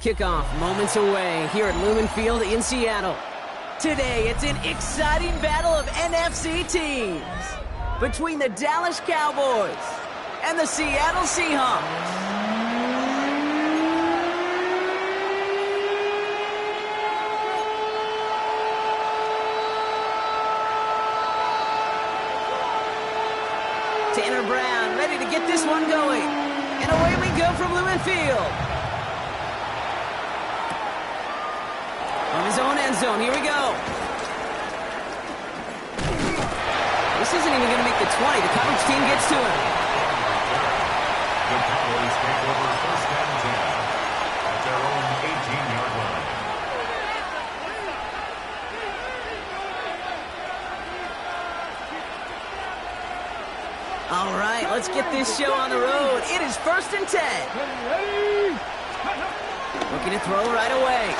kickoff moments away here at Lumen Field in Seattle. Today, it's an exciting battle of NFC teams between the Dallas Cowboys and the Seattle Seahawks. Tanner Brown ready to get this one going. And away we go from Lumen Field. On his own end zone, here we go. This isn't even going to make the 20. The coverage team gets to him. The Cowboys take over first and 10 at their own 18-yard line. All right, let's get this show on the road. It is first and 10. Looking to throw right away.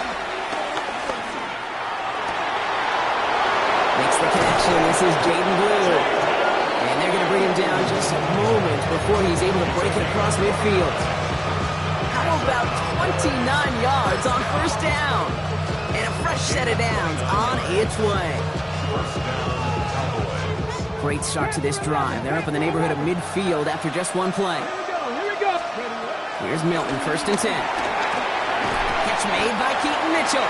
Makes the connection. This is Jaden Blue. And they're going to bring him down just a moment before he's able to break it across midfield. How about 29 yards on first down? And a fresh set of downs on its way. First down, Cowboys. Great start to this drive. They're up in the neighborhood of midfield after just one play. Here we go. Here's Milton, first and 10. Catch made by Keaton Mitchell.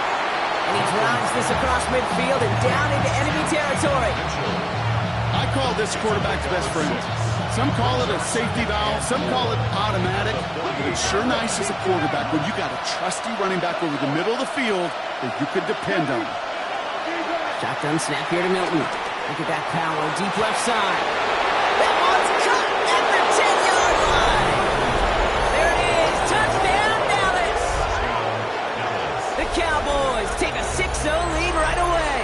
And he drives this across midfield and down into enemy territory. I call this quarterback's best friend. Some call it a safety valve, some call it automatic, but it's sure nice as a quarterback when you got a trusty running back over the middle of the field that you could depend on. Shotgun snap here to Milton. Look at that power, deep left side. That one's cut at the 10-yard line. There it is, touchdown Dallas. The Cowboys take a 6-0 lead right away.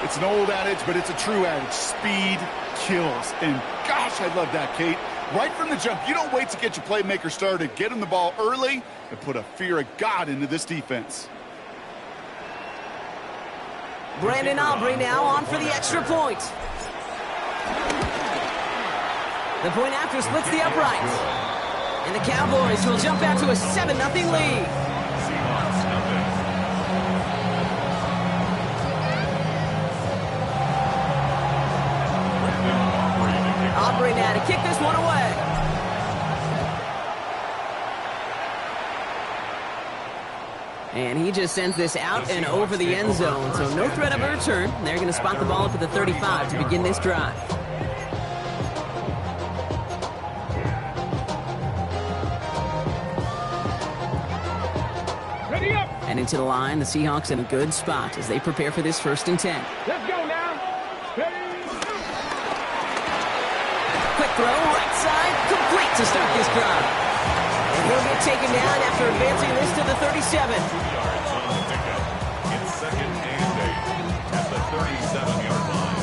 It's an old adage, but it's a true adage. Speed kills. And gosh, I love that, Kate. Right from the jump, you don't wait to get your playmaker started. Get him the ball early and put a fear of God into this defense. Brandon Aubrey now on for the extra point. The point after splits the uprights. And the Cowboys will jump out to a 7-0 lead. Seahawks nothing. Aubrey now to kick this one away. And he just sends this out and over the end zone, so no threat of a return. They're going to spot the ball up at the 35 to begin this drive. Ready up. And into the line, the Seahawks in a good spot as they prepare for this first and 10. Let's go now. Ready. Quick throw, right side, complete to start this drive. And he'll get taken down after advancing this to the 37. 2 yards on the pickup. It's second and 8 at the 37-yard line.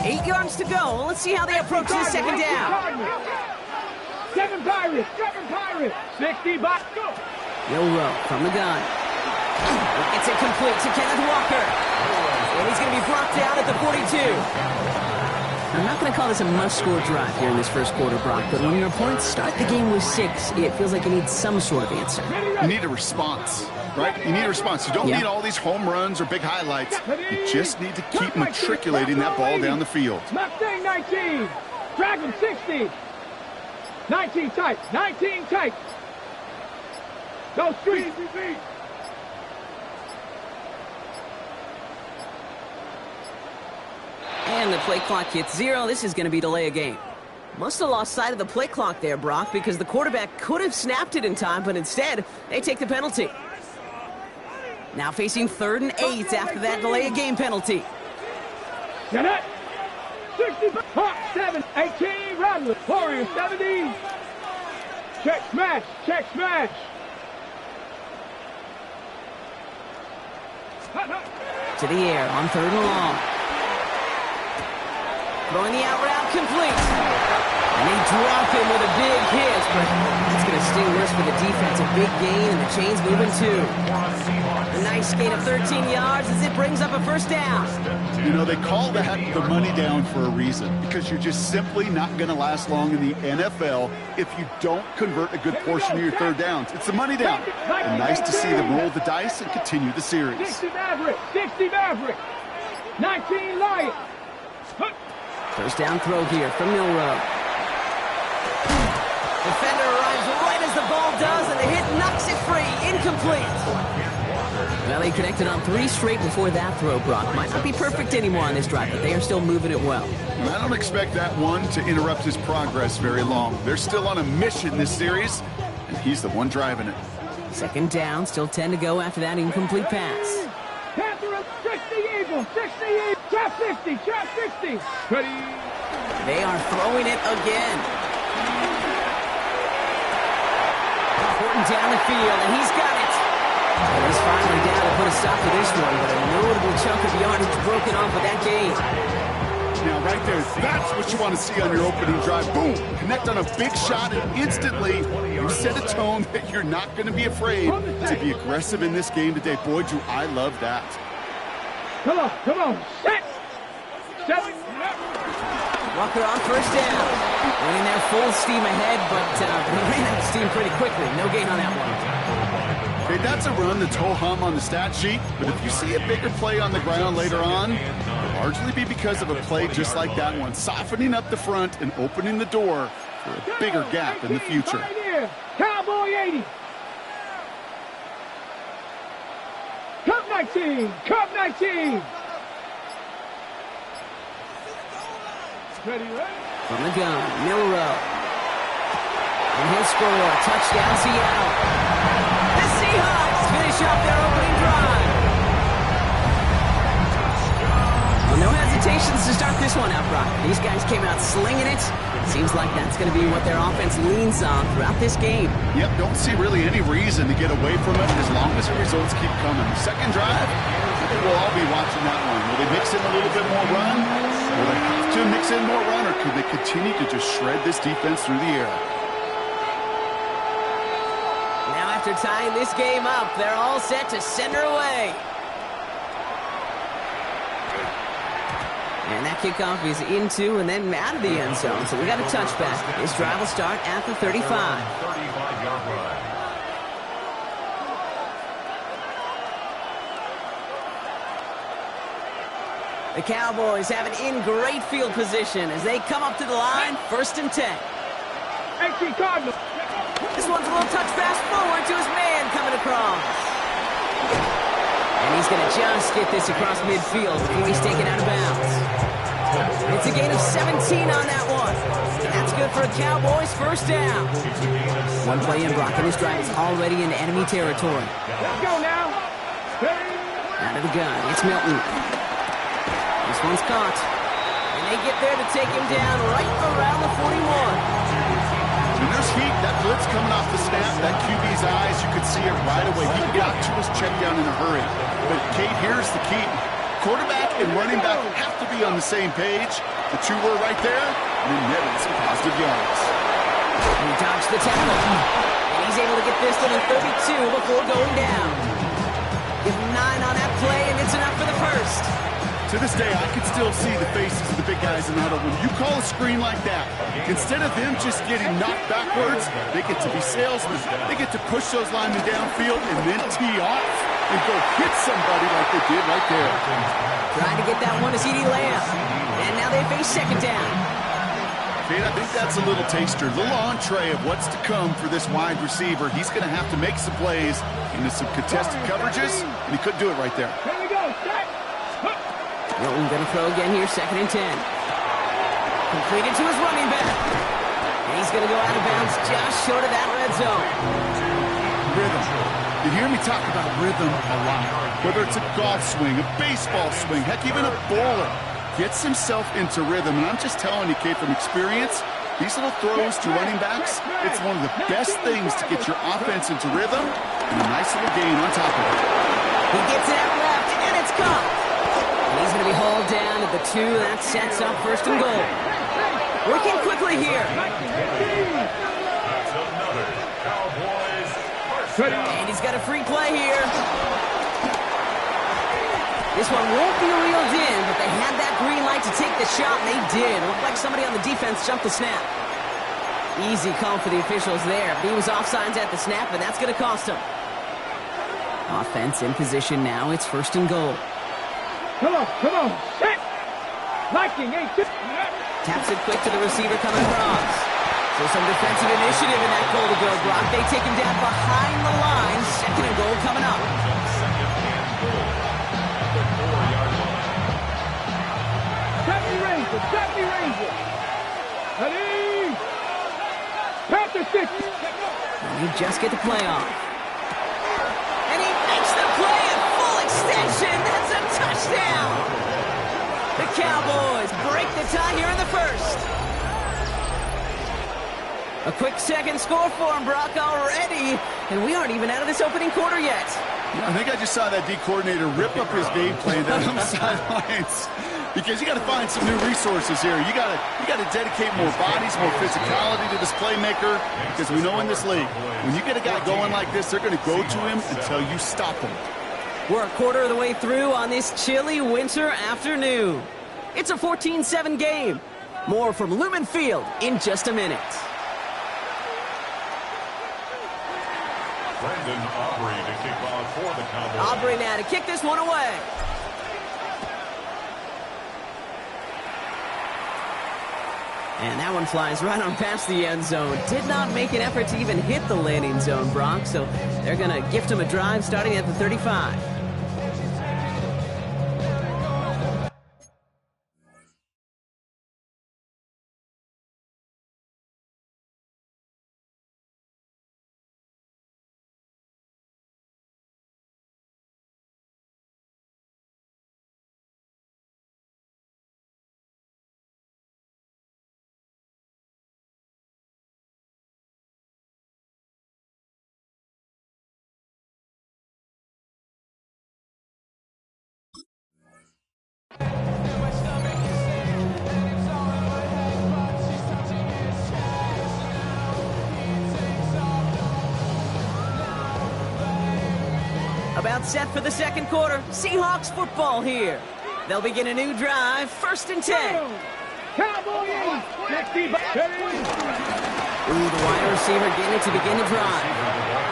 Eight yards to go. Let's see how they approach this second down. 7 Pirates. 60 back. Go. Yoro from the gun. It's incomplete to Kenneth Walker. And he's going to be brought down at the 42. I'm not going to call this a must-score drive here in this first quarter, Brock, but when your opponents start the game with 6, it feels like you need some sort of answer. You need a response, right? You need a response. You don't need all these home runs or big highlights. You just need to keep matriculating that ball down the field. Mustang 19. Dragon 60. 19 tight. 19 tight. Go street. And the play clock hits 0. This is going to be delay a game. Must have lost sight of the play clock there, Brock, because the quarterback could have snapped it in time, but instead, they take the penalty. Now facing 3rd and 8 after that delay a game penalty. Get it. 60. Hawk 7. 18. Rattler. Warrior 70. Check smash. Check smash. To the air on 3rd and long. Throwing the out route complete. And they drop him with a big hit, but it's going to sting worse for the defense. A big gain, and the chain's moving too. A nice gain of 13 yards as it brings up a first down. You know, they call that the money down for a reason, because you're just simply not going to last long in the NFL if you don't convert a good portion of your third downs. It's the money down. And nice to see them roll the dice and continue the series. 60 Maverick, 60 Maverick, 19 Lions. First down throw here from Milrow. Defender arrives right as the ball does, and the hit knocks it free. Incomplete. Well, he connected on 3 straight before that throw, Brock. Might not be perfect anymore on this drive, but they are still moving it well. I don't expect that one to interrupt his progress very long. They're still on a mission this series, and he's the one driving it. Second down, still 10 to go after that incomplete pass. Panther 60 Eagles, 60 Eagles, trap 60, trap 60. Ready. They are throwing it again. Porting down the field, and he's got it. And he's finally down to put a stop to this one, but a notable chunk of yardage broken off with that gain. Now, right there, that's what you want to see on your opening drive. Boom! Connect on a big shot, and instantly you set a tone that you're not going to be afraid to be aggressive in this game today. Boy, do I love that. Come on, set. Seven. Walker on first down. Running there full steam ahead, but ran out of steam pretty quickly. No gain on that one. Okay, that's a run that's ho-hum on the stat sheet, but if you see a bigger play on the ground later on, it'll largely be because of a play just like that one, softening up the front and opening the door for a bigger gap in the future. Cowboy 80. Cup 19, Cup 19. Ready? From the gun, Milrow. And he'll score. Touchdown, Seattle. The Seahawks finish off their opening drive. Well, no hesitations to start this one out, Brock. These guys came out slinging it. Seems like that's going to be what their offense leans on throughout this game. Yep, don't see really any reason to get away from it as long as the results keep coming. Second drive, I think we'll all be watching that one. Will they mix in a little bit more run? Will they have to mix in more run, or could they continue to just shred this defense through the air? Now after tying this game up, they're all set to send her away. And that kickoff is into and then out of the end zone. So we got a touchback. This drive will start at the 35. 35-yard line. The Cowboys have it in great field position as they come up to the line, 1st and 10. 18 Cardinals. This one's a little touch pass forward to his man coming across. And he's going to just get this across midfield before he's taken out of bounds. It's a gain of 17 on that one. And that's good for a Cowboys first down. One play in, Brock, and this drive is already in enemy territory. Let's go now. Out of the gun, it's Milton. This one's caught. And they get there to take him down right around the 41. When there's heat, that blitz coming off the snap, that QB's eyes, you could see it right away. He got to his check down in a hurry. But, Kate, here's the key. Quarterback and running back have to be on the same page. The two were right there, and then netted some positive yards. And he dodged the tackle. And he's able to get this to the 32 before going down. Give him 9 on that play, and it's enough for the first. To this day, I can still see the faces of the big guys in the huddle. When you call a screen like that, instead of them just getting knocked backwards, they get to be salesmen. They get to push those linemen downfield and then tee off and go hit somebody like they did right there. Trying to get that one to CeeDee Lamb. And now they face second down. Kate, I think that's a little taster, a little entree of what's to come for this wide receiver. He's going to have to make some plays into some contested coverages, and he couldn't do it right there. Here we go. Set. Milton going to throw again here, 2nd and 10. Completed to his running back. And he's going to go out of bounds just short of that red zone. Rhythm. You hear me talk about rhythm a lot. Whether it's a golf swing, a baseball swing, heck, even a bowler gets himself into rhythm. And I'm just telling you, Kate, from experience, these little throws to running backs, it's one of the best things to get your offense into rhythm and a nice little gain on top of it. He gets it out left, and it's caught. And he's going to be hauled down at the 2. That sets up 1st and goal. Working quickly here. That's another Cowboys first down. And he's got a free play here. This one won't be reeled in, but they had that green light to take the shot, and they did. Looked like somebody on the defense jumped the snap. Easy call for the officials there. He was offsides at the snap, and that's going to cost him. Offense in position now. It's 1st and goal. Come on, set! Liking, ain't it? Taps it quick to the receiver coming across. So some defensive initiative in that goal to go, Brock. They take him down behind the line. 2nd and goal coming up. Second and goal at the 4-yard line. 70 Rangers! Ready! Panther 6! And you just get the play off. And he makes the play at full extension. That's a touchdown. The Cowboys break the tie here in the 1st. A quick 2nd score for him, Brock, already. And we aren't even out of this opening quarter yet. I think I just saw that D coordinator rip up his game plan down on the sidelines. Because you got to find some new resources here. You got to dedicate more bodies, more physicality to this playmaker. Because we know in this league, when you get a guy going like this, they're going to go to him until you stop him. We're a quarter of the way through on this chilly winter afternoon. It's a 14-7 game. More from Lumen Field in just a minute. Brandon Aubrey to kick off for the Cowboys. Aubrey now to kick this one away. And that one flies right on past the end zone. Did not make an effort to even hit the landing zone, Brock. So they're going to gift him a drive starting at the 35. About set for the 2nd quarter. Seahawks football here. They'll begin a new drive. 1st and 10. Cowboys! Ooh, the wide receiver getting it to begin the drive.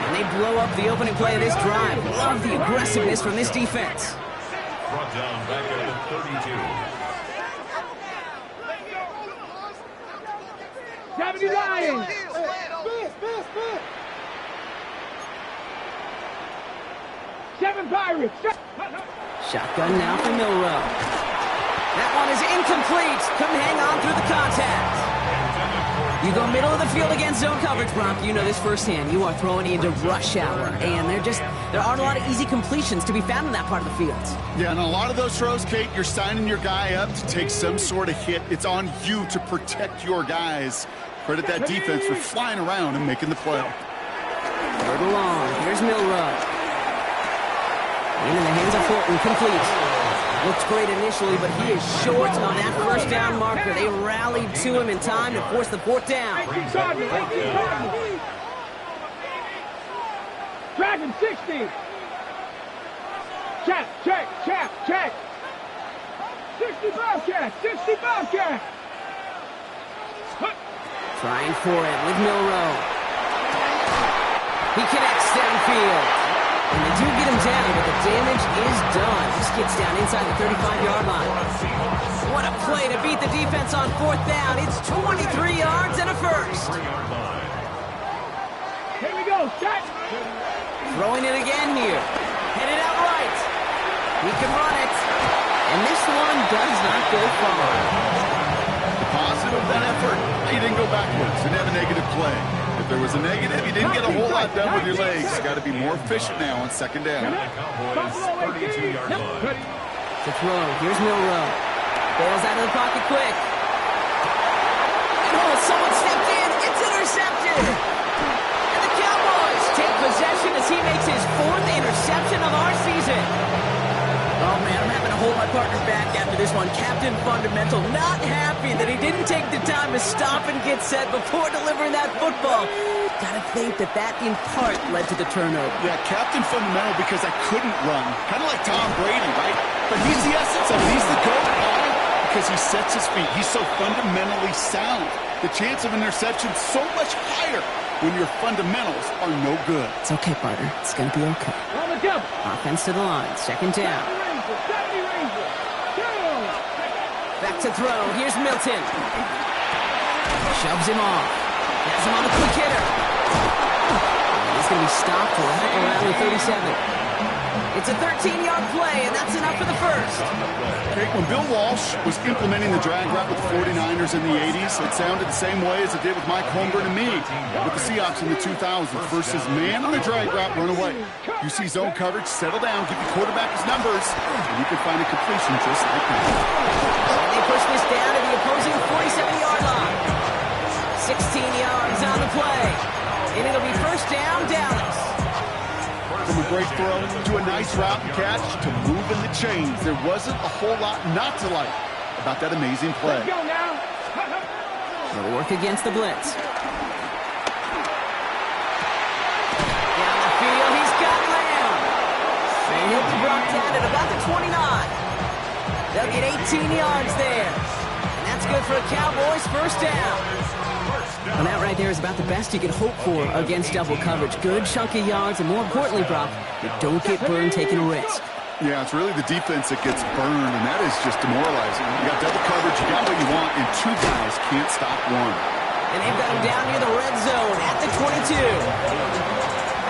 And they blow up the opening play of this drive. Love the aggressiveness from this defense. Brought down back at the 32. 70 Lions! Seven Pirates! Shotgun now for Milrow. That one is incomplete. Couldn't hang on through the contact. You go middle of the field against zone coverage, Brock. You know this firsthand. You are throwing into rush hour. And there aren't a lot of easy completions to be found in that part of the field. Yeah, and a lot of those throws, Kate, you're signing your guy up to take some sort of hit. It's on you to protect your guys. Credit that defense for flying around and making the play. Third along. Here's Milrow. In the hands of Fulton, complete. Looks great initially, but he is short on that 1st down marker. They rallied to him in time to force the 4th down. Dragon 60. Check. 60 Bobcat. Trying for it with Milrow. He connects downfield. And they do get him down, but the damage is done. This gets down inside the 35-yard line. What a play to beat the defense on 4th down. It's 23 yards and a 1st. Here we go, set. Throwing it again here. Headed out right. He can run it. And this one does not go far. Positive of that effort, he didn't go backwards. Didn't have a negative play. If there was a negative, you didn't get a whole lot done with your legs. Got to be more efficient now on 2nd down. Cowboys 32-yard line. To throw. Here's Milrow. Bails out of the pocket quick. And someone stepped in. It's intercepted. And the Cowboys take possession as he makes his 4th interception of our season. Oh, man, I'm having to hold my partner back after this one. Captain Fundamental not happy that he didn't take the time to stop and get set before delivering that football. Gotta think that in part led to the turnover. Yeah, Captain Fundamental because I couldn't run. Kind of like Tom Brady, right? But he's the essence of it. He's the GOAT. Why? Because he sets his feet. He's so fundamentally sound. The chance of interception so much higher when your fundamentals are no good. It's okay, partner. It's gonna be okay. On the jump. Offense to the line. Second down. Back to throw. Here's Milton. Shoves him off. Has him on the quick hitter. He's going to be stopped right around the 37. It's a 13-yard play, and that's enough for the first. Okay, when Bill Walsh was implementing the drag route with the 49ers in the 80s, it sounded the same way as it did with Mike Holmgren and me with the Seahawks in the 2000s versus man on the drag route, run away. You see zone coverage, settle down, give your quarterback his numbers, and you can find a completion just like that. And they push this down to the opposing 47-yard line. 16 yards on the play, and it'll be first down, Dallas. From a great throw to a nice route and catch to moving the chains, there wasn't a whole lot not to like about that amazing play. Let's go now. They'll work against the blitz. Down the field, he's got Lamb. And he'll be brought down at about the 29. They'll get 18 yards there. And that's good for a Cowboys first down. And that right there is about the best you can hope for against double coverage. Good chunky yards, and more importantly, Brock, you don't get burned taking a risk. Yeah, it's really the defense that gets burned, and that is just demoralizing. You got double coverage, you got what you want, and two guys can't stop one. And they've got him down near the red zone at the 22.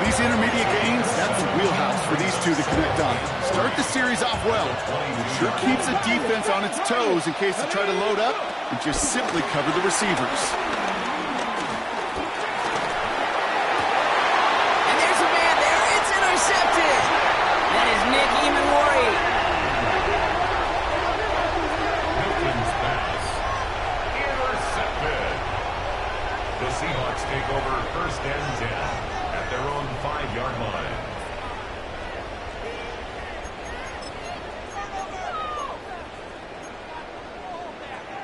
These intermediate gains, that's the wheelhouse for these two to connect on. Start the series off well. It sure keeps the defense on its toes in case they try to load up and just simply cover the receivers. Seahawks take over first and 10 at their own 5-yard line.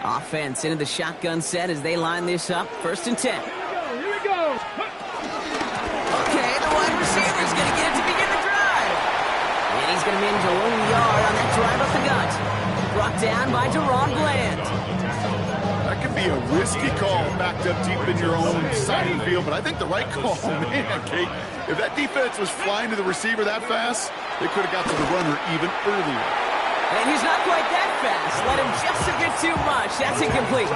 Offense into the shotgun set as they line this up. First and 10. Here we go. Okay, the wide receiver's going to get it to begin the drive. And he's going to manage a long yard on that drive up the gut. Brought down by Deron Bland. That could be a risky call backed up deep in your own side of the field, but I think the right call, man, Kate. If that defense was flying to the receiver that fast, they could have got to the runner even earlier. And he's not quite that fast. Let him just a bit too much. That's incomplete.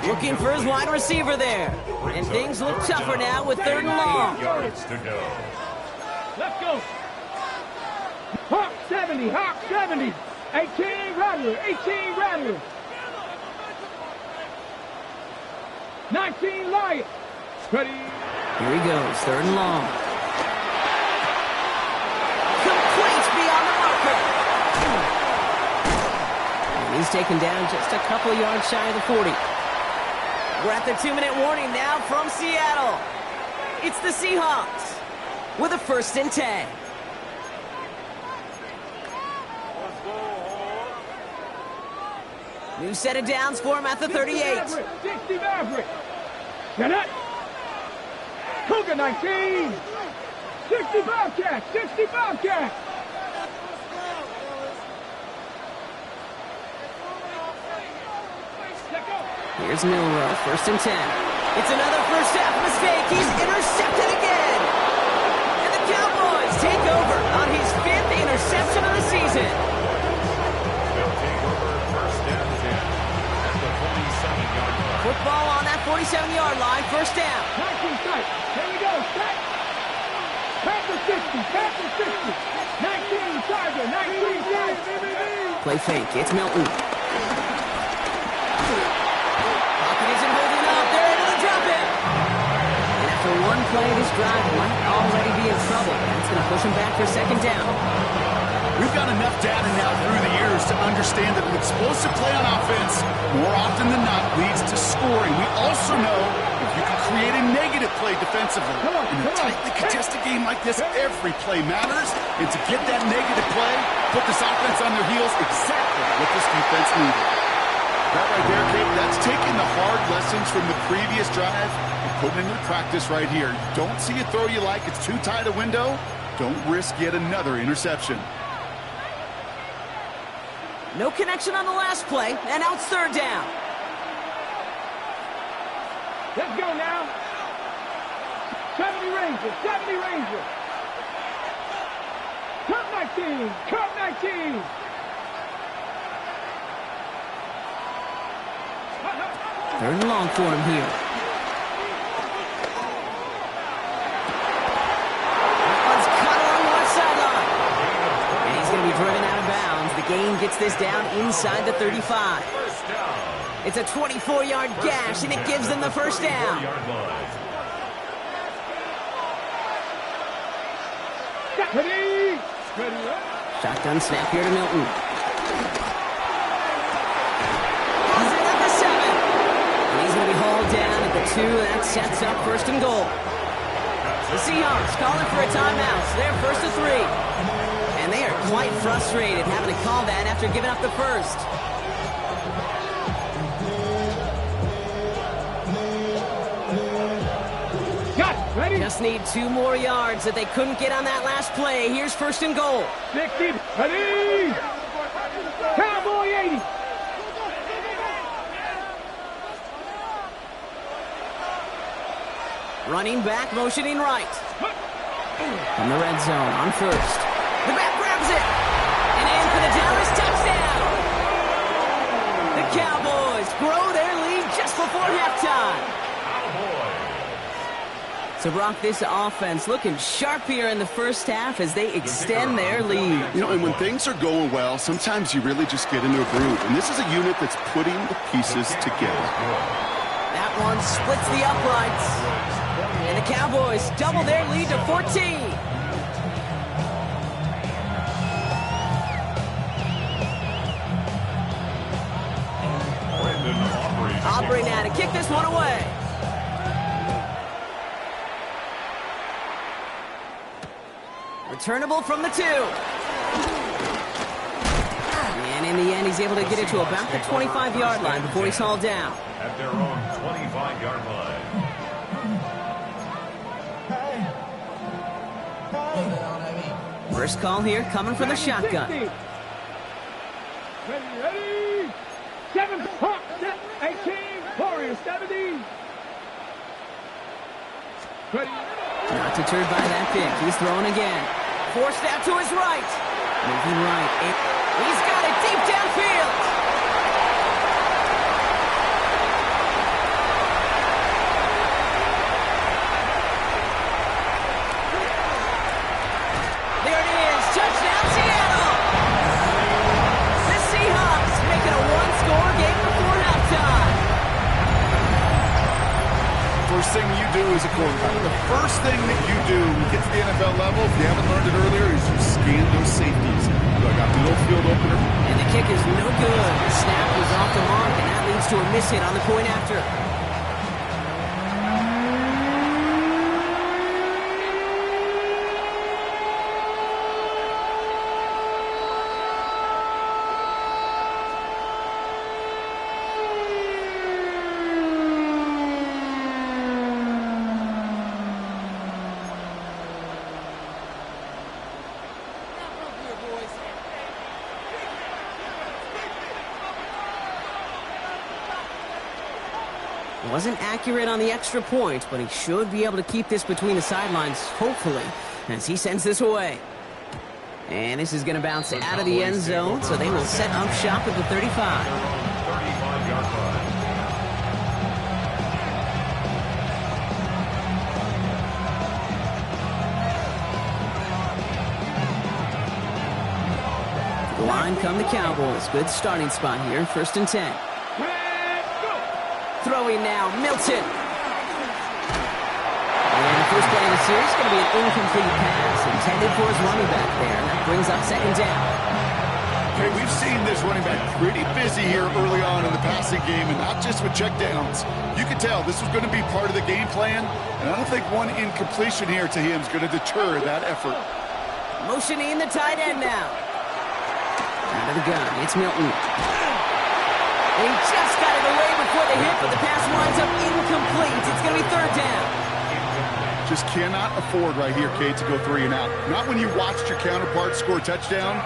Looking for his wide receiver there. And things look tougher now with 3rd and long. Yards to go. Let's go. Hawk 70, Hawk 70. 18 Rattler, 18 Rattler. 19 Lion. Ready. Here he goes, 3rd and long. Complete beyond the marker. And he's taken down just a couple yards shy of the 40. We're at the 2-minute warning now from Seattle. It's the Seahawks with a 1st and 10. New set of downs for him at the 38. 60 Maverick. Get it. Cougar 19. 60 Bobcat. 60 Bobcat. Here's Milrow, 1st and 10. It's another first half mistake. He's intercepted again. And the Cowboys take over on his 5th interception of the season. They'll take over first and 10 at the 47-yard line. Football on that 47-yard line, first down. 19 tight. Here we go. Set. Panther 60. Panther 60. 19 Tiger. 19 Tiger. Play fake. It's Milton. Pocket isn't holding up. They're into the drop in. And after one play, this drive might already be in trouble. That's going to push him back for 2nd down. We've got enough data now through the years to understand that an explosive play on offense more often than not leads to scoring. We also know if you can creating negative play defensively. Come on, In a come on. tightly contested game like this, every play matters. And to get that negative play, put this offense on their heels, exactly what this defense needed. That right there, Kate, that's taking the hard lessons from the previous drive and putting it into practice right here. You don't see a throw you like, it's too tight a window, don't risk yet another interception. No connection on the last play, and now it's third down. Let's go now. 70 Rangers, 70 Rangers. Cup 19, Cup 19. Third and long for him here. That one's cut along the left sideline. And he's going to be driven out of bounds. The gain gets this down inside the 35. It's a 24-yard gash, and it gives them the first down. Ready? Shotgun snap here to Milton. He's in at the 7. And he's going to be hauled down at the 2. That sets up first and goal. The Seahawks calling for a timeout. So they're first to 3. And they are quite frustrated having to call that after giving up the first. Ready? Just need 2 more yards that they couldn't get on that last play. Here's first and goal. 60. Ready? Cowboy 80. Running back, motioning right. From the red zone on first. The back grabs it. And in for the Dallas touchdown. The Cowboys grow their lead just before halftime. So, Brock, this offense looking sharp here in the first half as they extend their lead. You know, and when things are going well, sometimes you really just get into a groove. And this is a unit that's putting the pieces together. That one splits the uprights. And the Cowboys double their lead to 14. Aubrey now to kick this one away. Returnable from the 2. And in the end, he's able to get it to about the 25-yard line before he's hauled down. At their own 25-yard line. First call here coming from the shotgun. 60. Ready? 7, 18, Warriors, 70. Ready? Not deterred by that pick. He's throwing again. Forced out to his right. Moving right. He's got it deep downfield. There it is. Touchdown, Seattle. The Seahawks making a one-score game before halftime. First thing you do as a quarterback, the first thing that you do when you get to the NFL level, if you haven't learned it earlier, is you scan those safeties. I got the little field opener. And the kick is no good. The snap was off the mark, and that leads to a miss hit on the point after. Wasn't accurate on the extra point, but he should be able to keep this between the sidelines, hopefully, as he sends this away. And this is going to bounce out of the end zone, so they will set up shop at the 35. 35-yard line. The line come the Cowboys. Good starting spot here, first and 10. Throwing now, Milton. And the first play of the series is going to be an incomplete pass intended for his running back there. That brings up second down. Hey, we've seen this running back pretty busy here early on in the passing game, and not just with checkdowns. You can tell this was going to be part of the game plan, and I don't think one incompletion here to him is going to deter that effort. Motioning the tight end now. Out of the gun, it's Milton. And he just got it away before the hit, but the pass winds up incomplete. It's going to be third down. Just cannot afford right here, Kate, to go 3 and out. Not when you watched your counterpart score a touchdown.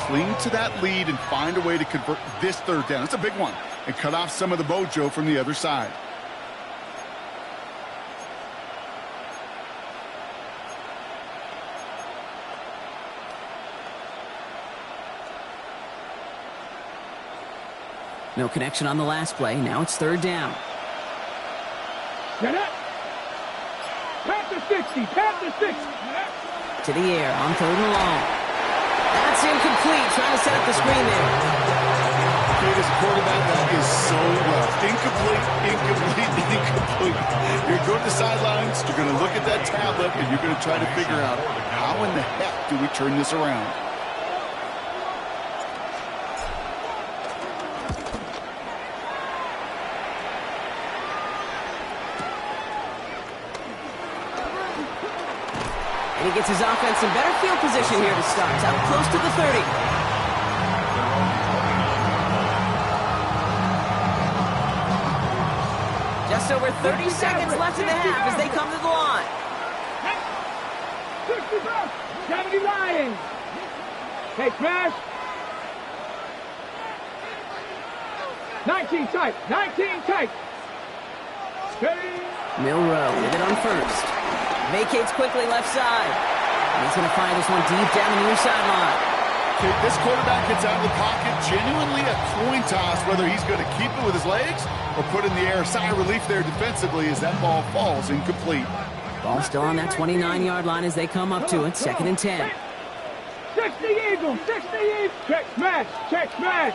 Cling to that lead and find a way to convert this third down. It's a big one. And cut off some of the mojo from the other side. No connection on the last play. Now it's third down. Get up. Panther 60. Panther 60. To the air on third and long. That's incomplete. Trying to set up the screen there. Okay, this quarterback, that is so rough. Incomplete, incomplete, incomplete. You're going to the sidelines, you're going to look at that tablet, and you're going to try to figure out how in the heck do we turn this around. And he gets his offense in better field position here to start. Out close to the 30. Just over 30 seconds left in the half as they come to the line. 70 Lions. Hey, smash. 19 tight. 19 tight. Milrow with it on first. Vacates quickly left side. And he's going to find this one deep down the near sideline. Okay, this quarterback gets out of the pocket, genuinely a coin toss, whether he's going to keep it with his legs or put in the air. Sigh of relief there defensively as that ball falls incomplete. Ball still on that 29-yard line as they come up to it. Second and 10. 60 Eagles. 60 Eagles. Check smash. Check smash.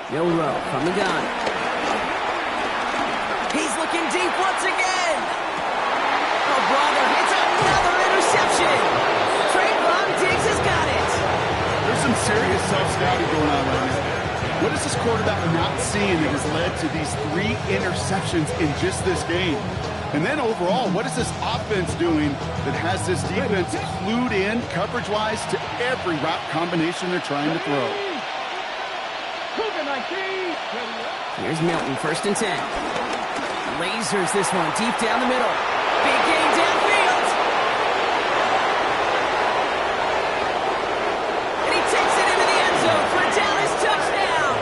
Milrow from the gun. He's looking deep once again. Oh, brother, it's another interception. Trayvon Diggs has got it. There's some serious self-scouting going on right now. What is this quarterback not seeing that has led to these 3 interceptions in just this game? And then overall, what is this offense doing that has this defense clued in coverage-wise to every route combination they're trying to throw? Here's Milton, first and 10. Lasers this one deep down the middle. Big game downfield. And he takes it into the end zone for a Dallas touchdown.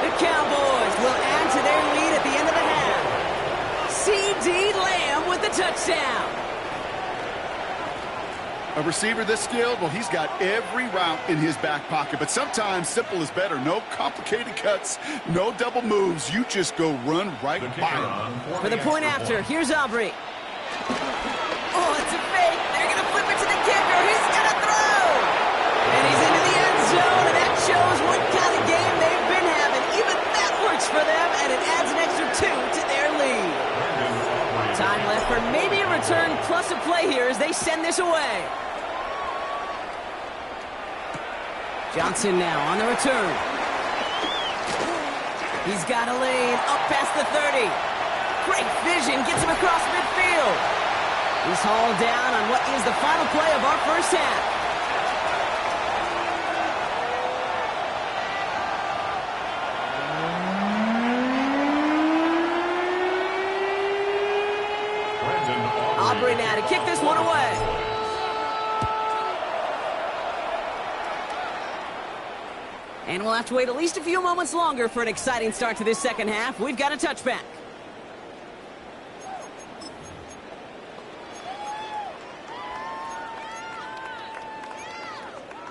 The Cowboys will add to their lead at the end of the half. C.D. Lamb with the touchdown. A receiver this skilled, well, he's got every route in his back pocket. But sometimes simple is better. No complicated cuts, no double moves. You just go run right by him. For the point after, here's Aubrey. Oh, it's a fake. They're going to flip it to the kicker. He's going to throw. And he's into the end zone, and that shows what kind of game they've been having. Even that works for them, and it adds an extra 2 to their lead. Time left for maybe a return plus a play here as they send this away. Johnson now on the return. He's got a lane up past the 30. Great vision, gets him across midfield. He's hauled down on what is the final play of our first half. Aubrey now to kick this one away. And we'll have to wait at least a few moments longer for an exciting start to this second half. We've got a touchback.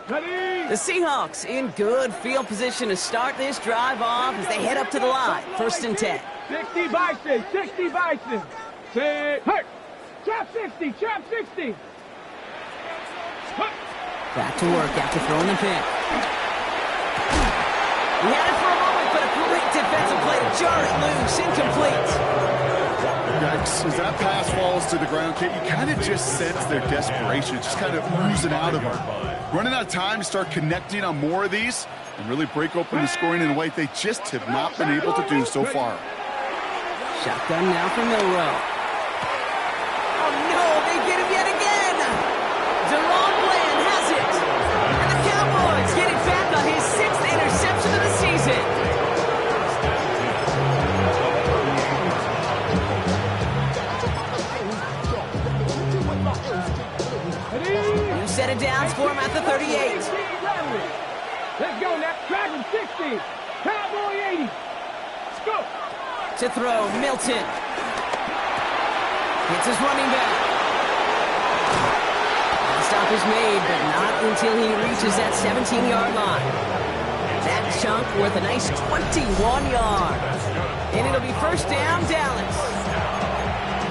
The Seahawks in good field position to start this drive off as they head up to the line. First and 10. 60 Bison. 60 Bison. Say, hurt. Trap 60. Trap 60. Back to work after throwing the pick. He had it for a moment, but a great defensive play to jar it loose. Incomplete. Rex, as that pass falls to the ground, Kate, you kind of just sense their desperation. It's just kind of oozing out of them. Running out of time to start connecting on more of these and really break open the scoring in a way they just have not been able to do so far. Shotgun now for Milrow. Oh no, they get him yet again! DeRon Bland has it! And the Cowboys get it back on his 6th interception of the season! New set of downs for him at the 38. Let's go now. Dragon 60. Cowboy 80. Let's go. To throw, Milton. Hits his running back. The stop is made, but not until he reaches that 17-yard line. That chunk worth a nice 21 yards. And it'll be first down, Dallas.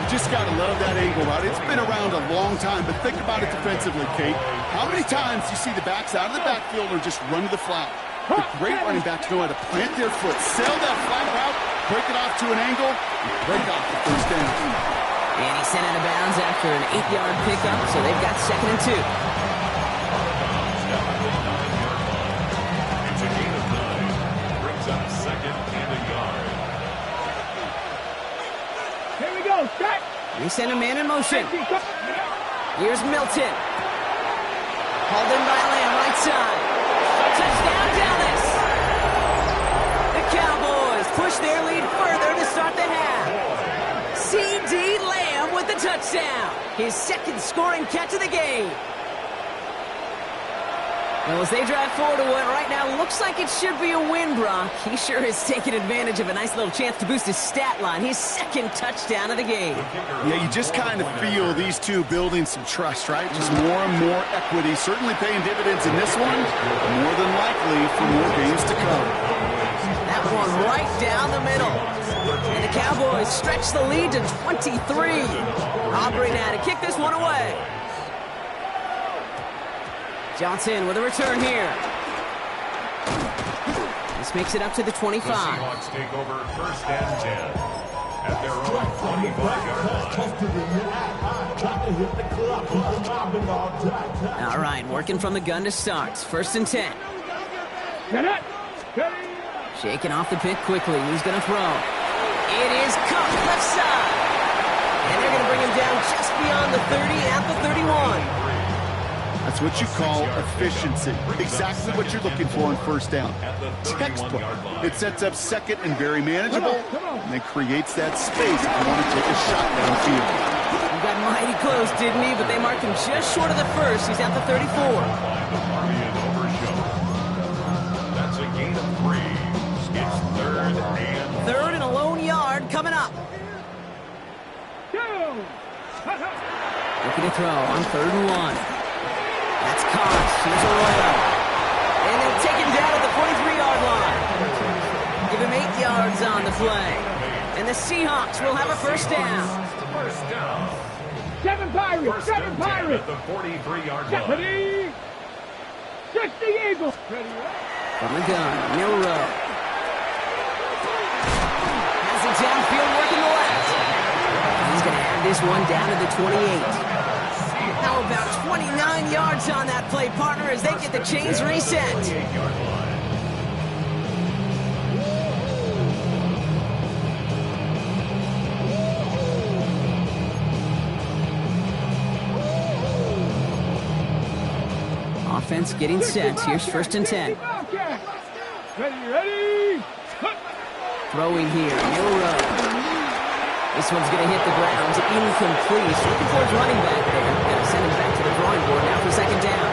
You just got to love that angle route. It's been around a long time, but think about it defensively, Kate. How many times do you see the backs out of the backfield or just run to the flat? The great running backs know how to plant their foot, sail that flat route, break it off to an angle, and break off the first down. And he's sent out of bounds after an 8-yard pickup, so they've got 2nd and 2. It's a gain of 9. Brings up 2nd and a yard. Here we go. Strike. They send a man in motion. Here's Milton. Hauled in by Lamb, right side. Touchdown, Dallas! The Cowboys push their lead further to start the half. C.D. Lamb with the touchdown. His 2nd scoring catch of the game. Well, as they drive forward to what right now looks like it should be a win, Brock, he sure has taken advantage of a nice little chance to boost his stat line. His 2nd touchdown of the game. Yeah, you just kind of feel these two building some trust, right? Just more and more equity, certainly paying dividends in this one, more than likely for more games to come. That one right down the middle. And the Cowboys stretch the lead to 23. Aubrey now to kick this one away. Johnson with a return here. This makes it up to the 25. The Seahawks take over first and 10 at their own 25-yard line. All right, working from the gun to start. 1st and 10. Shaking off the pick quickly. Who's going to throw? It is Cup left side. And they're going to bring him down just beyond the 30 at the 31. That's what you call efficiency. Exactly what you're looking for in first down. Textbook. It sets up 2nd and very manageable, and then creates that space if you want to take a shot downfield. He got mighty close, didn't he? But they marked him just short of the 1st. He's at the 34. That's a gain of 3. It's 3rd and 3rd and a lone yard coming up. Looking to throw on 3rd and 1. That's Cox. Here's Arroyo. And they'll take him down at the 43-yard line. Give him 8 yards on the play. And the Seahawks will have a first down. First down. 7 Pirates. First 7 and 10 Pirates. at the 43-yard line. Ready. 60 Eagles. From the gun, Milrow. Has it downfield working the left. He's going to have this one down to the 28. How about 29 yards on that play, partner, as they get the chains reset. Offense getting set. Here's 1st and 10. Ready. Throwing here, Milrow. This one's going to hit the ground. Incomplete. Looking for his running back there. Going to send him back to the drawing board now for 2nd down.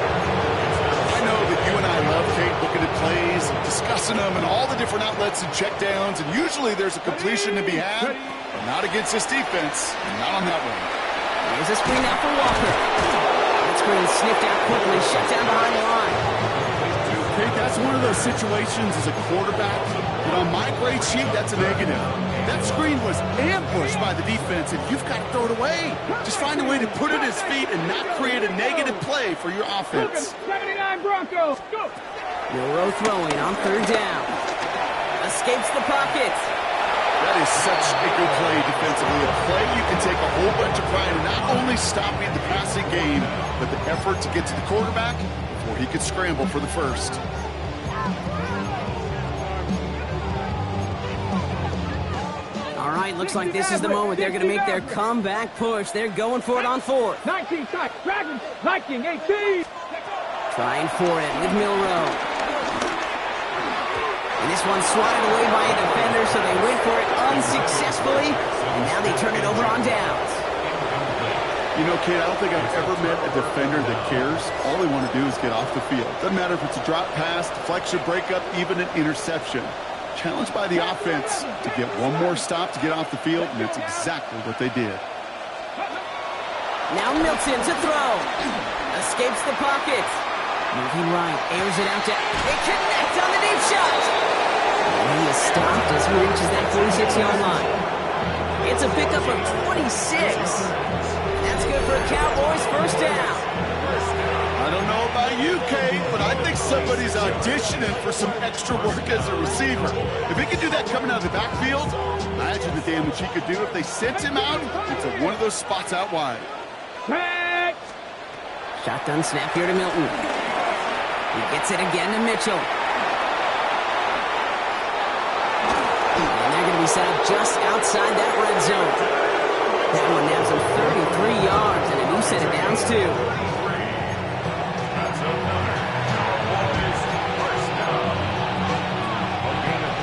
I know that you and I love, Kate, looking at plays and discussing them and all the different outlets and checkdowns, and usually there's a completion to be had, but not against this defense, and not on that one. There's a screen out for Walker. That screen sniffed out quickly, shut down behind the line. Kate, that's one of those situations as a quarterback that on my grade sheet, that's a negative. That screen was ambushed by the defense, and you've got to throw it away. Just find a way to put it at his feet and not create a negative play for your offense. 79 Broncos. Go. Milrow throwing on 3rd down. Escapes the pocket. That is such a good play defensively. A play you can take a whole bunch of pride in not only stopping the passing game, but the effort to get to the quarterback before he could scramble for the first. All right, looks like this is the moment they're going to make their comeback push. They're going for it on fourth. 19 tight. Dragons. Viking 18. Trying for it with Milrow. And this one swatted away by a defender, so they went for it unsuccessfully. And now they turn it over on downs. You know, kid, I don't think I've ever met a defender that cares. All they want to do is get off the field. Doesn't matter if it's a drop pass, deflection, breakup, even an interception. Challenged by the offense to get one more stop to get off the field, and that's exactly what they did. Now Milton to throw. Escapes the pocket. Moving right, airs it out to... They connect on the deep shot. And he is stopped as he reaches that 46-yard line. It's a pickup of 26. That's good for a Cowboys first down. I don't know about you, Kate, but I think somebody's auditioning for some extra work as a receiver. If he could do that coming out of the backfield, imagine the damage he could do if they sent him out into one of those spots out wide. Shotgun snap here to Milton. He gets it again to Mitchell. And they're going to be set up just outside that red zone. That one nabs him 33 yards and a new set of downs, too.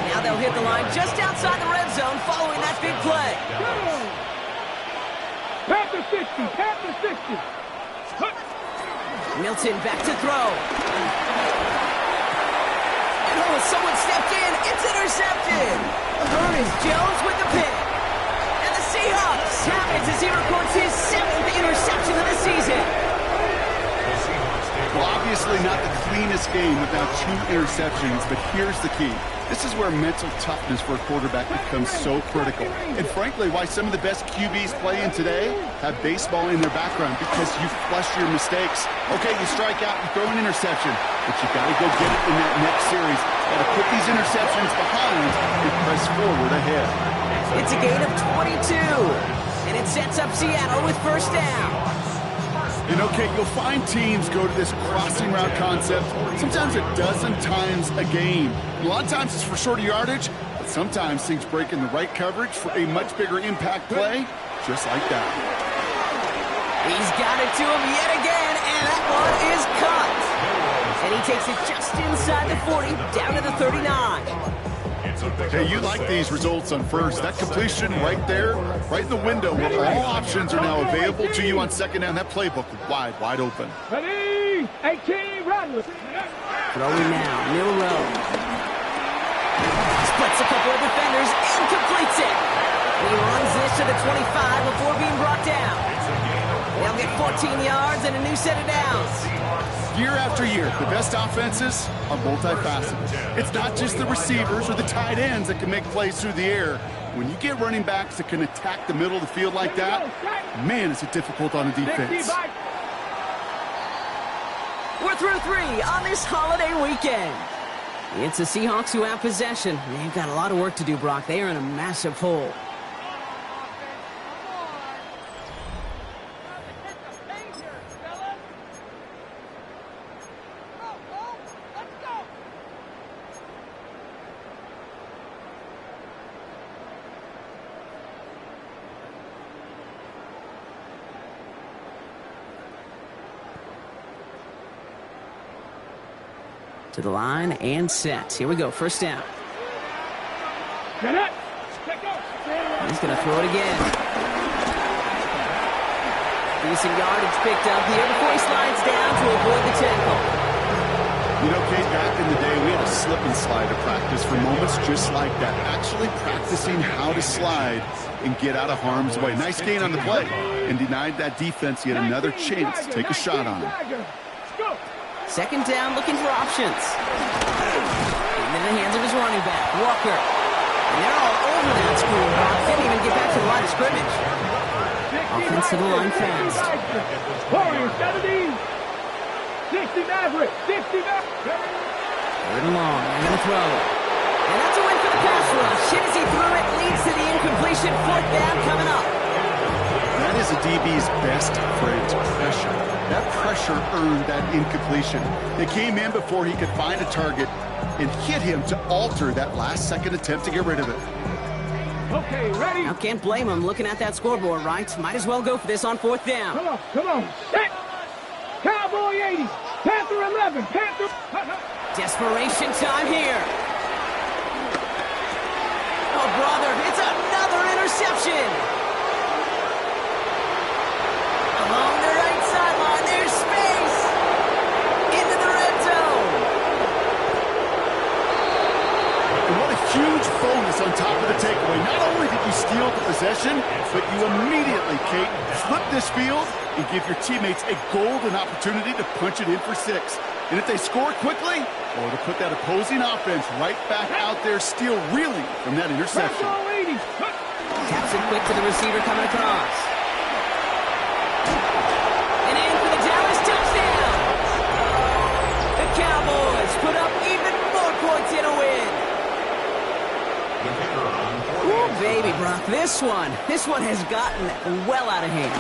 Now they'll hit the line just outside the red zone following that big play. Panther 60. Panther 60. Milton back to throw. And oh, someone stepped in. It's intercepted. Ernest Jones with the pick. And the Seahawks have it as he records his 7th interception of the season. Well, obviously not the cleanest game without 2 interceptions, but here's the key. This is where mental toughness for a quarterback becomes so critical. And frankly, why some of the best QBs playing today have baseball in their background, because you flush your mistakes. Okay, you strike out, you throw an interception, but you got to go get it in that next series. Got to put these interceptions behind and press forward ahead. It's a gain of 22, and it sets up Seattle with first down. You know, Kate, you'll find teams go to this crossing route concept sometimes a dozen times a game. A lot of times it's for shorter yardage, but sometimes things break in the right coverage for a much bigger impact play, just like that. He's got it to him yet again, and that one is caught. And he takes it just inside the 40, down to the 39. Hey, you like these results on first. That completion right there, right in the window where all options are now available to you on second down. That playbook wide open. Ready? 18, run. Throwing now, Milrow. Splits a couple of defenders and completes it. He runs this to the 25 before being brought down. They'll get 14 yards and a new set of downs. Year after year, the best offenses are multifaceted. It's not just the receivers or the tight ends that can make plays through the air. When you get running backs that can attack the middle of the field like that, man, is it difficult on a defense. We're through 3 on this holiday weekend. It's the Seahawks who have possession. They've got a lot of work to do, Brock. They are in a massive hole. To the line and set. Here we go. First down. Get it. He's going to throw it again. Decent yardage picked up here before he slides down to avoid the tackle. You know, Kate, back in the day, we had a slip and slide to practice for moments just like that. Actually practicing how to slide and get out of harm's way. Nice gain on the play, and denied that defense yet another chance to take a shot on him. Second down, looking for options. In the hands of his running back, Walker. And they're all over that screen. Didn't even get back to the line of scrimmage. Offense to the line fast. 60 Maverick. 60 Maverick. Third and long. They're going to throw. And that's a win for the pass rush. Hit as he threw it, leads to the Brady's best friend, pressure. That pressure earned that incompletion. They came in before he could find a target and hit him to alter that last-second attempt to get rid of it. Okay, ready? Now, can't blame him looking at that scoreboard, right? Might as well go for this on 4th down. Come on. Set. Cowboy 80. Panther 11. Panther. Desperation time here. Oh, brother, it's another interception. Along the right sideline, there's space. Into the red zone. And what a huge bonus on top of the takeaway. Not only did you steal the possession, but you immediately, Kate, flip this field and give your teammates a golden opportunity to punch it in for 6. And if they score quickly, or to put that opposing offense right back out there, still reeling from that interception. Taps it quick to the receiver coming across. And in for the Dallas touchdown. The Cowboys put up even more points in a win. Ooh, baby, Brock, this one has gotten well out of hand.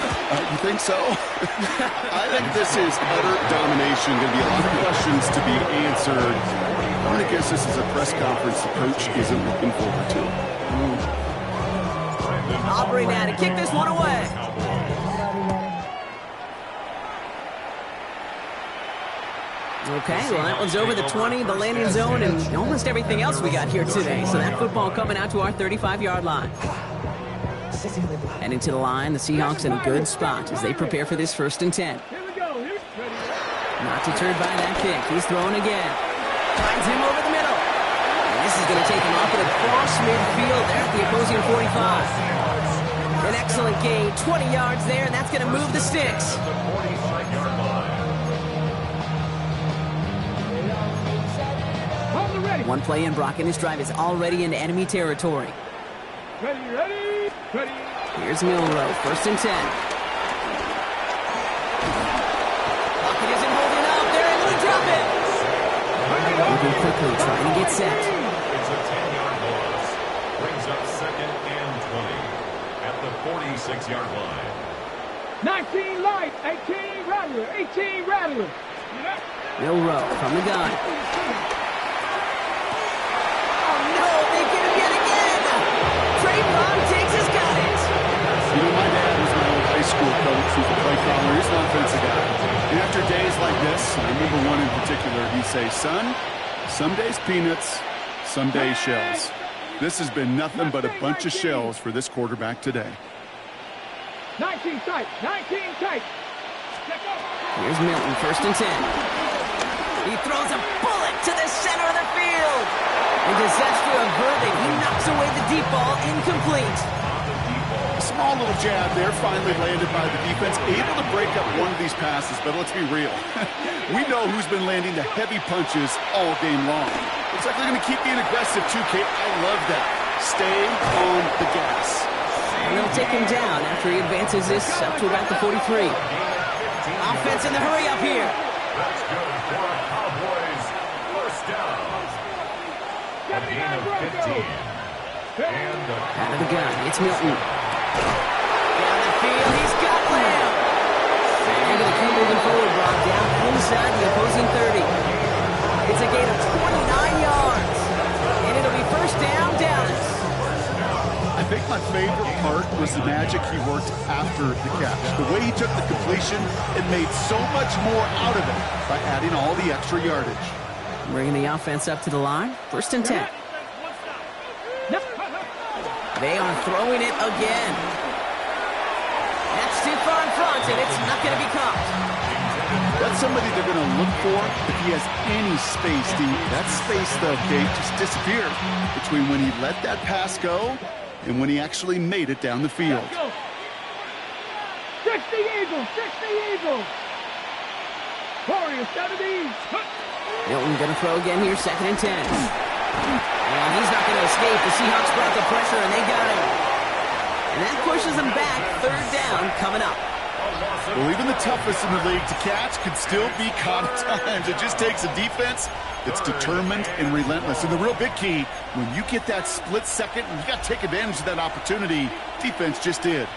You think so? I think this is utter domination. Going to be a lot of questions to be answered. I'm going to guess this is a press conference the coach isn't looking forward to. Aubrey now to kick this one away. Okay, well, that one's over the 20, the landing zone, and almost everything else we got here today. So that football coming out to our 35-yard line. Heading to the line, the Seahawks in a good spot as they prepare for this 1st and 10. Not deterred by that kick. He's throwing again. Finds him over the middle. And this is going to take him off at across midfield there at the opposing 45. An excellent gain, 20 yards there, and that's going to move the sticks. One play in, Brock, and his drive is already into enemy territory. Ready. Here's Milrow, 1st and 10. Lockett isn't holding up. They're able to drop it. Moving quickly, trying to get set. It's a 10-yard loss. Brings up 2nd and 20 at the 46-yard line. 19 light, 18 rattler, 18 rattler. Milrow from the gun. Takes his guidance. You know, my dad was my old high school coach. He's a play caller. He's an offensive guy. And after days like this, I remember one in particular, he'd say, son, some days peanuts, some days shells. This has been nothing but a bunch of shells for this quarterback today. 19 tight, 19 tight. Here's Milton, 1st and 10. He throws a bullet to the center of the field. And disaster averted. He knocks away the deep ball, incomplete. A small little jab there, finally landed by the defense, able to break up one of these passes, but let's be real. We know who's been landing the heavy punches all game long. Looks like they're going to keep being aggressive too, Kate. I love that. Stay on the gas. And they'll take him down after he advances this up to about the 43. Offense in the hurry up here. That's good for a Cowboys 1st down. A gain of 15. And out of the gun, it's Milton. Down the field, he's got Lamb. And going to keep moving forward, Brock, down inside the opposing 30. It's a gain of 29 yards. And it'll be 1st down, Dallas. I think my favorite part was the magic he worked after the catch. The way he took the completion and made so much more out of it by adding all the extra yardage. Bringing the offense up to the line. 1st and 10. They are throwing it again. That's too far in front, and it's not going to be caught. That's somebody they're going to look for if he has any space, Steve. That space, though, Kate, just disappeared between when he let that pass go and when he actually made it down the field. 60 Eagles, 60 Eagles. Warriors, 70. Milton going to throw again here, 2nd and 10. And he's not going to escape. The Seahawks brought the pressure, and they got him. And that pushes them back. 3rd down coming up. Well, even the toughest in the league to catch could still be caught at times. It just takes a defense that's determined and relentless. And the real big key, when you get that split second, you got to take advantage of that opportunity. Defense just did.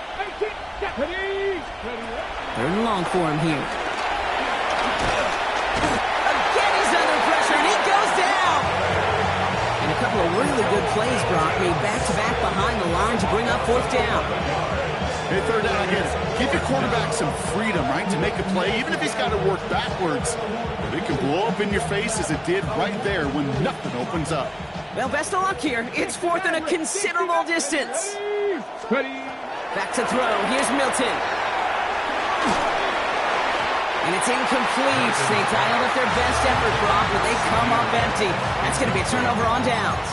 Third and long for him here. Again, he's under pressure, and he goes down. And a couple of really good plays, Brock, made back-to-back behind the line to bring up fourth down. Hey, third down, I get it. Give your quarterback some freedom, right, to make a play, even if he's got to work backwards. But it can blow up in your face as it did right there when nothing opens up. Well, best of luck here. It's fourth and a considerable distance. Back to throw. Here's Milton. And it's incomplete. They dialed up their best effort, Brock, but they come up empty. That's going to be a turnover on downs.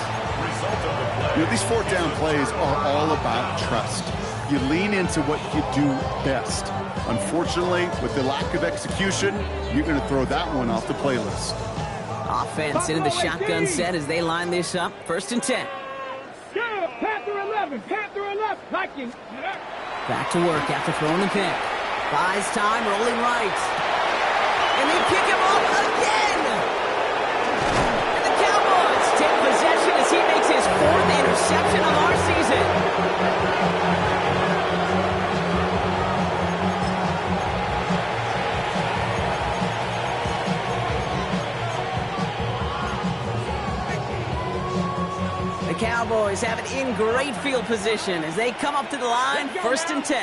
You know, these fourth down plays are all about trust. You lean into what you do best. Unfortunately, with the lack of execution, you're going to throw that one off the playlist. Offense into the shotgun set as they line this up. First and 10. Panther 11, Panther 11. Liking. Back to work after throwing the pick. Buys time, rolling right. And they pick him off again. And the Cowboys take possession as he makes his fourth interception of our season. Cowboys have it in great field position as they come up to the line, first and 10.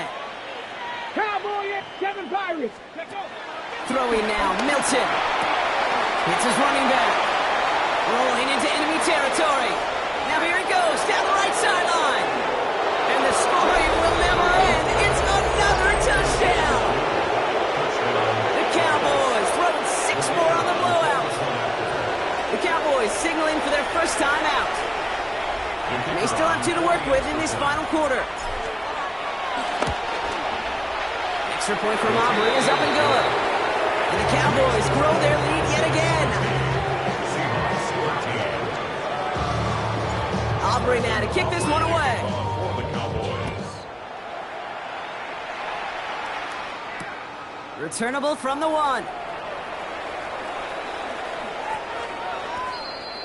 Cowboy, 7 Pirates. Throwing now, Milton. Hits his running back. Rolling into enemy territory. Now here he goes, down the right sideline. And the scoring will never end. It's another touchdown. The Cowboys throwing 6 more on the blowout. The Cowboys signaling for their first time out. And they still have 2 to work with in this final quarter. Extra point from Aubrey is up and good. And the Cowboys grow their lead yet again. Aubrey now to kick this one away. Returnable from the 1.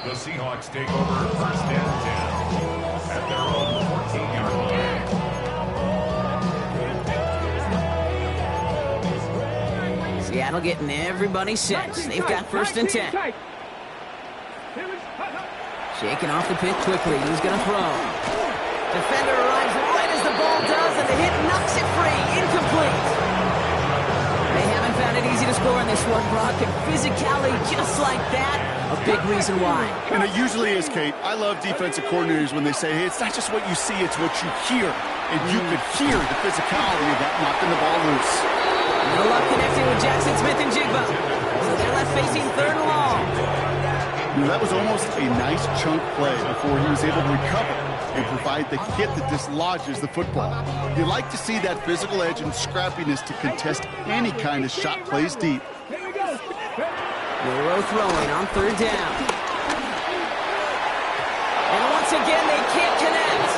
The Seahawks take over first and 10 at their own 14-yard line. Seattle getting everybody set. They've got first and 10. Shaking off the pick quickly. He's going to throw. Defender arrives right as the ball does, and the hit knocks it free. Incomplete. They haven't found it easy to score in this one, Brock, and physicality just like that, a big reason why. And it usually is, Kate. I love defensive coordinators when they say, hey, it's not just what you see, it's what you hear. And you could hear the physicality of that knocking the ball loose. No luck connecting with Jackson Smith and Jigba. So they're left facing third and long. You know, that was almost a nice chunk play before he was able to recover and provide the hit that dislodges the football. You like to see that physical edge and scrappiness to contest any kind of shot plays deep. Monroe throwing on third down. And once again, they can't connect.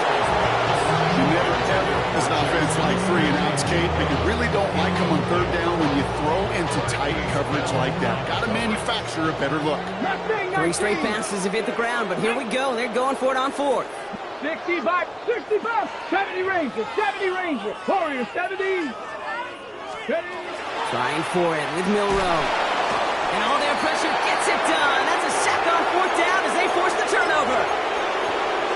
You never ever, as an offense, like 3 and outs, Kate, but you really don't like them on third down when you throw into tight coverage like that. Got to manufacture a better look. 3 straight passes have hit the ground, but here we go. They're going for it on 4th. 65, 65, 70 Ranger, 70 Ranger, Warrior, 70. Trying for it with Milroe. And all their pressure gets it done. That's a sack on 4th down as they force the turnover.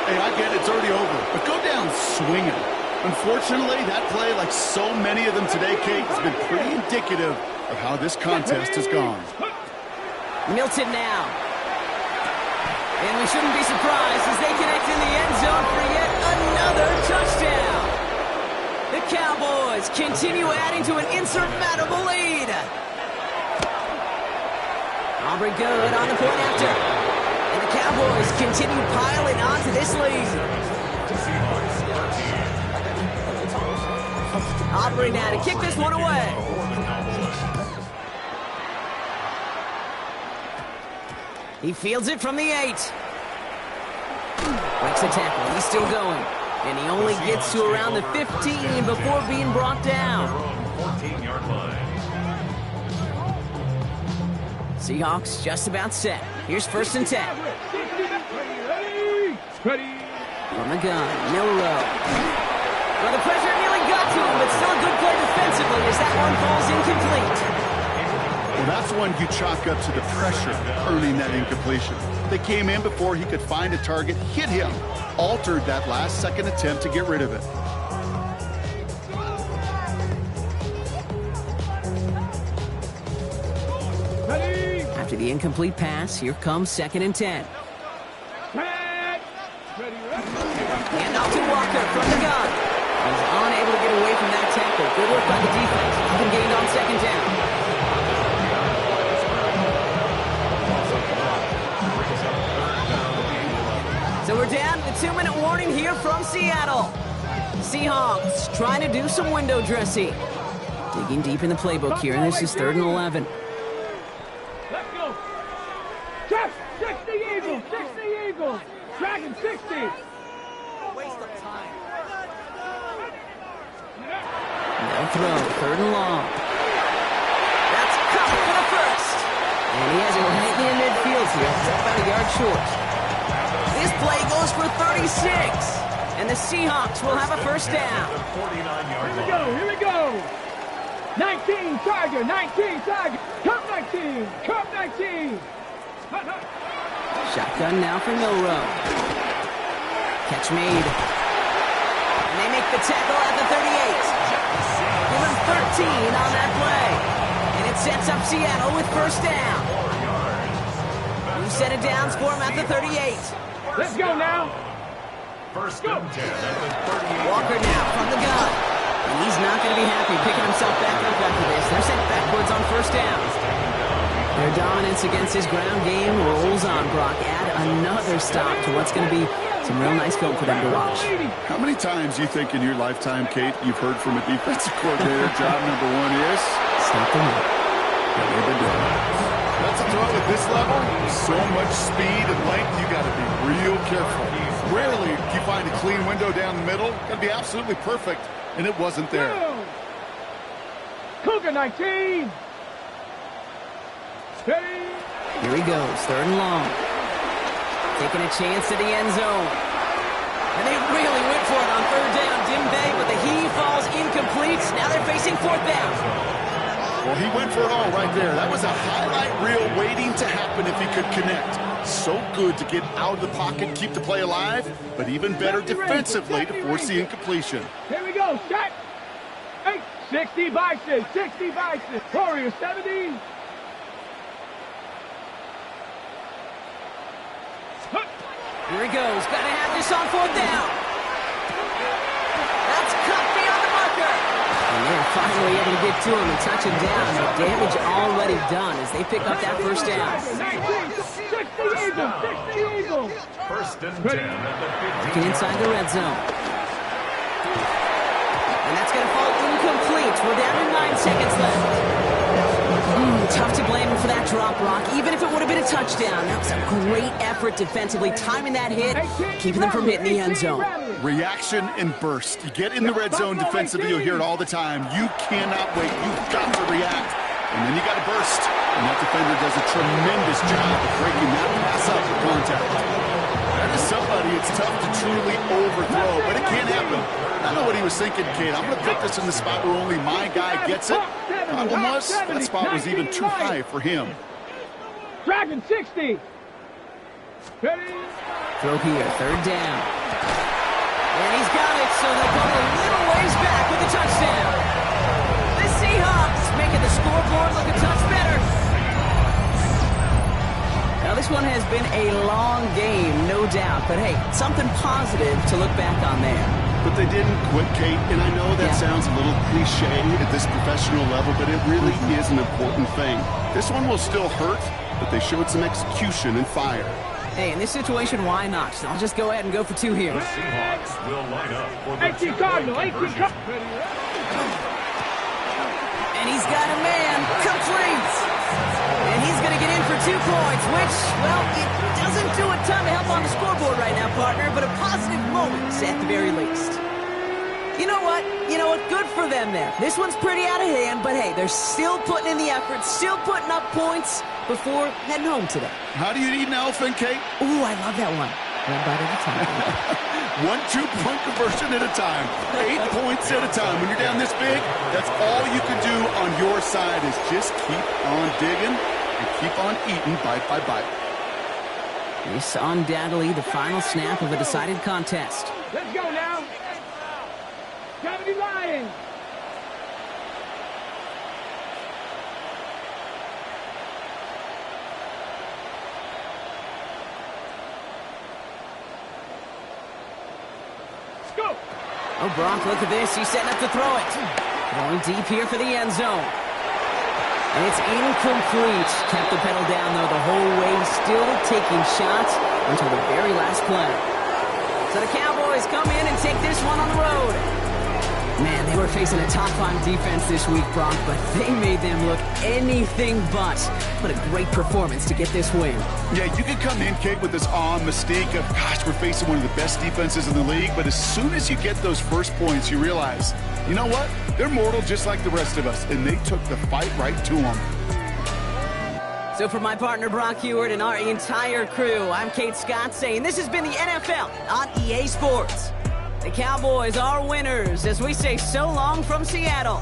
Hey, I get it, it's already over, but go down swinging. Unfortunately, that play, like so many of them today, Kate, has been pretty indicative of how this contest has gone. Milton now. And we shouldn't be surprised as they connect in the end zone for yet another touchdown. The Cowboys continue adding to an insurmountable lead. Aubrey good on the point after. And the Cowboys continue piling onto this lead. Aubrey now to kick this one away. He fields it from the 8. Breaks the tackle. He's still going. And he only gets to around the 15 before being brought down. 14-yard line. Seahawks just about set. Here's first and 10. From the gun, Milroe. For the pressure, nearly got to him, but still a good play defensively as that one falls incomplete. Well, that's one you chalk up to the pressure earning that incompletion. They came in before he could find a target, hit him, altered that last-second attempt to get rid of it. After the incomplete pass, here comes 2nd and 10. And off to Walker from the gun. He's unable to get away from that tackle. Good work by the defense. Nothing gained on 2nd down. So we're down to the 2-minute warning here from Seattle. Seahawks trying to do some window dressing. Digging deep in the playbook here, and this is 3rd and 11. Let's go. Jeff, 60 Eagles, 60 Eagles. Dragon 60. Waste of time. No throw, 3rd and long. That's covered for the first. And he has it right in midfield here. It's about a yard short. This play goes for 36. And the Seahawks will have a first down. Here we go. 19 Tiger, 19 Tiger. Cup 19, Cup 19. Shotgun now for Nola. Catch made. And they make the tackle at the 38. Give him 13 on that play. And it sets up Seattle with first down. New set of downs for him at the 38. Let's go now. First and 10 at the 38. Walker now from the gun. And he's not going to be happy picking himself back up after this. They're sent backwards on first down. Their dominance against his ground game rolls on, Brock. Add another stop to what's going to be some real nice film for them to watch. How many times do you think in your lifetime, Kate, you've heard from a defensive coordinator, job number 1 is? Stop the run. Yeah, they've been doing it. That's a throw at this level. So much speed and length, you got to be real careful. Rarely do you find a clean window down the middle. Got to be absolutely perfect, and it wasn't there. Cougar 19. Steady. Here he goes, 3rd and long. Taking a chance at the end zone. And they really went for it on 3rd down, didn't they? But the heave falls incomplete. Now they're facing 4th down. Well, he went for it all right there. That was a highlight reel waiting to happen if he could connect. So good to get out of the pocket, keep the play alive, but even better defensively to force the incompletion. Here we go. Set. 60 Bison, 60 Bison. Warrior 70. Here he goes. Got to have this on 4th down. That's cut beyond the marker. And they're finally able to get to him and touch him down. The damage already done as they pick up that first down. 60 Eagles, 60 Eagles. First and 10 at the 15. Looking inside the red zone. And that's going to fall incomplete. We're down to 9 seconds left. Tough to blame him for that drop, Rock. Even if it would have been a touchdown, that was a great effort defensively, timing that hit, keeping them from hitting the end zone. Reaction and burst. You get in the red zone defensively, you'll hear it all the time. You cannot wait. You've got to react. And then you got to burst. And that defender does a tremendous job of breaking that pass up for contact. That is somebody it's tough to truly overthrow, but it can't happen. I know what he was thinking, Kate. I'm going to put this in the spot where only my guy gets it. Problem was, that spot was even too high for him. Dragon 60. Ready? Throw here, 3rd down. And he's got it, so they'll go a little ways back with the touchdown. The Seahawks making the scoreboard look a touch better. Now, this one has been a long game, no doubt. But, hey, something positive to look back on there. But they didn't quit, Kate, and I know that sounds a little cliche at this professional level, but it really is an important thing. This one will still hurt, but they showed some execution and fire. Hey, in this situation, why not? So I'll just go ahead and go for 2 here. The Seahawks will line up for the 18 Cardinal, 18 Cardinal. And he's got a man, complete. And he's going to get in for 2 points, which, well, it doesn't do a ton to help on the scoreboard right now, partner, but a positive moment at the very least. You know what? Good for them there. This one's pretty out of hand, but hey, they're still putting in the effort, still putting up points before heading home today. How do you eat an elephant, Kate? Ooh, I love that one. One bite at a time. 1 2-point conversion at a time. 8 points at a time. When you're down this big, that's all you can do on your side is just keep on digging and keep on eating bite by bite. This undoubtedly the final snap of a decided contest. Let's go now. Gravity Lions. Go. Oh, Brock, look at this. He's setting up to throw it. Going deep here for the end zone. And it's incomplete. Kept the pedal down, though, the whole way. Still taking shots until the very last play. So the Cowboys come in and take this one on the road. Man, they were facing a top-5 defense this week, Brock, but they made them look anything but. What a great performance to get this win. Yeah, you can come in, Kate, with this awe and mystique of, gosh, we're facing one of the best defenses in the league, but as soon as you get those first points, you realize, you know what? They're mortal just like the rest of us, and they took the fight right to them. So for my partner, Brock Heward, and our entire crew, I'm Kate Scott saying this has been the NFL on EA Sports. The Cowboys are winners as we say so long from Seattle.